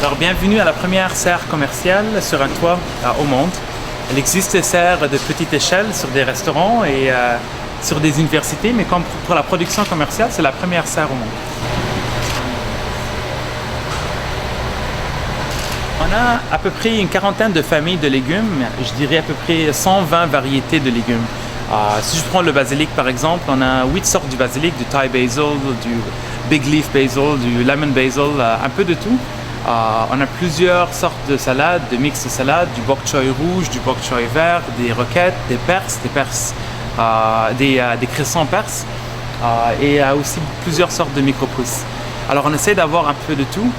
Alors, bienvenue à la première serre commerciale sur un toit au monde. Elle existe des serres de petite échelle sur des restaurants et sur des universités, mais comme pour la production commerciale, c'est la première serre au monde. On a à peu près une quarantaine de familles de légumes, je dirais à peu près 120 variétés de légumes. Si je prends le basilic par exemple, on a 8 sortes du basilic, du Thai basil, du big leaf basil, du lemon basil, un peu de tout. On a plusieurs sortes de salades, de mix de salades, du bok choy rouge, du bok choy vert, des roquettes, des cressons perses et aussi plusieurs sortes de micro-pousses. Alors on essaie d'avoir un peu de tout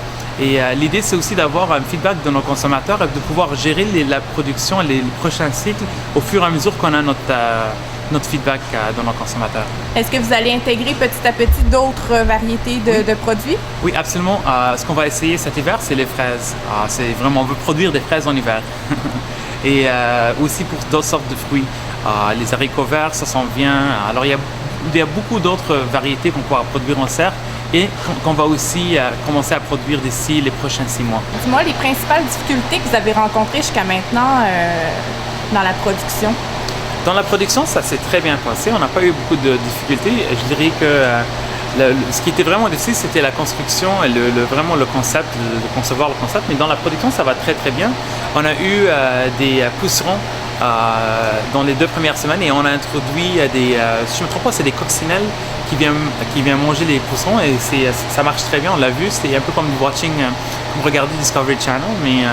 et l'idée c'est aussi d'avoir un feedback de nos consommateurs et de pouvoir gérer la production, les prochains cycles au fur et à mesure qu'on a notre feedback de nos consommateurs. Est-ce que vous allez intégrer petit à petit d'autres variétés de produits? Oui, absolument. Ce qu'on va essayer cet hiver, c'est les fraises. On veut produire des fraises en hiver. Et aussi pour d'autres sortes de fruits. Les haricots verts, ça s'en vient. Alors, il y a beaucoup d'autres variétés qu'on pourra produire en serre et qu'on va aussi commencer à produire d'ici les prochains 6 mois. Dis-moi les principales difficultés que vous avez rencontrées jusqu'à maintenant dans la production. Dans la production, ça s'est très bien passé. On n'a pas eu beaucoup de difficultés. Je dirais que ce qui était vraiment difficile, c'était la construction et vraiment le concept, de concevoir le concept. Mais dans la production, ça va très très bien. On a eu des pousserons dans les 2 premières semaines et on a introduit si je ne me trompe pas, c'est des coccinelles qui viennent manger les pousserons et ça marche très bien. On l'a vu, c'est un peu comme regarder Discovery Channel, mais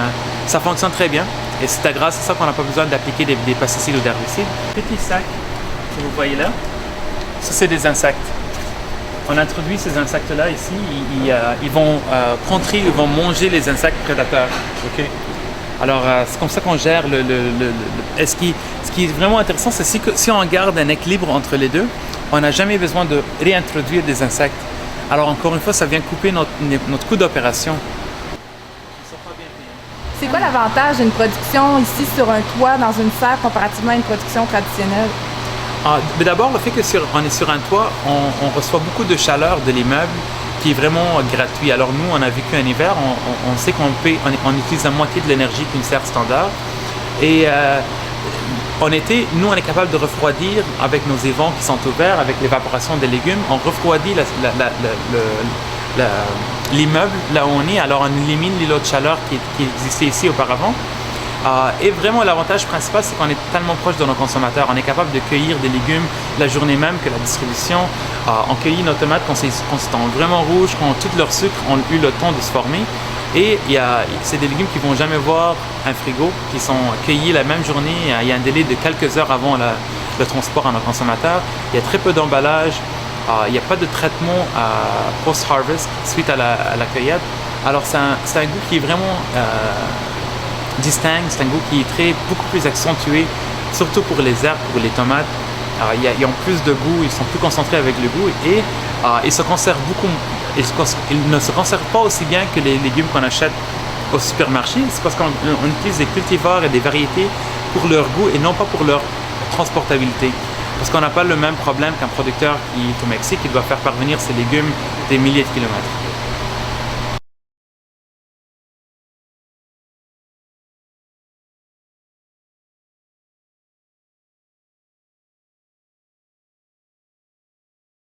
ça fonctionne très bien. Et c'est grâce à ça qu'on n'a pas besoin d'appliquer des pesticides ou d'herbicides. Petit sac que vous voyez là, ça c'est des insectes. On introduit ces insectes-là ici, ils vont ils vont manger les insectes prédateurs. Okay? Alors c'est comme ça qu'on gère ce qui est vraiment intéressant, c'est si on garde un équilibre entre les deux, on n'a jamais besoin de réintroduire des insectes. Alors encore une fois, ça vient couper notre coût d'opération. C'est quoi l'avantage d'une production ici sur un toit, dans une serre, comparativement à une production traditionnelle? Mais d'abord, le fait qu'on est sur un toit, on reçoit beaucoup de chaleur de l'immeuble qui est vraiment gratuit. Alors nous, on a vécu un hiver, on sait on utilise la moitié de l'énergie qu'une serre standard. Et en été, nous, on est capable de refroidir avec nos évents qui sont ouverts, avec l'évaporation des légumes. On refroidit l'immeuble là où on est, alors on élimine l'îlot de chaleur qui existait ici auparavant. Et vraiment l'avantage principal, c'est qu'on est tellement proche de nos consommateurs. On est capable de cueillir des légumes la journée même que la distribution. On cueillit nos tomates quand sont vraiment rouges, quand tout leur sucre ont eu le temps de se former. Et c'est des légumes qui ne vont jamais voir un frigo, qui sont cueillis la même journée. Il y a un délai de quelques heures avant le transport à nos consommateurs. Il y a très peu d'emballage. Il n'y a pas de traitement post-harvest suite à la cueillette. Alors c'est un goût qui est vraiment distinct, c'est un goût qui est beaucoup plus accentué, surtout pour les herbes, pour les tomates. Ils ont plus de goût, ils sont plus concentrés avec le goût et ils se conservent ils ne se conservent pas aussi bien que les légumes qu'on achète au supermarché. C'est parce qu'on utilise des cultivars et des variétés pour leur goût et non pas pour leur transportabilité. Parce qu'on n'a pas le même problème qu'un producteur qui est au Mexique qui doit faire parvenir ses légumes des milliers de kilomètres.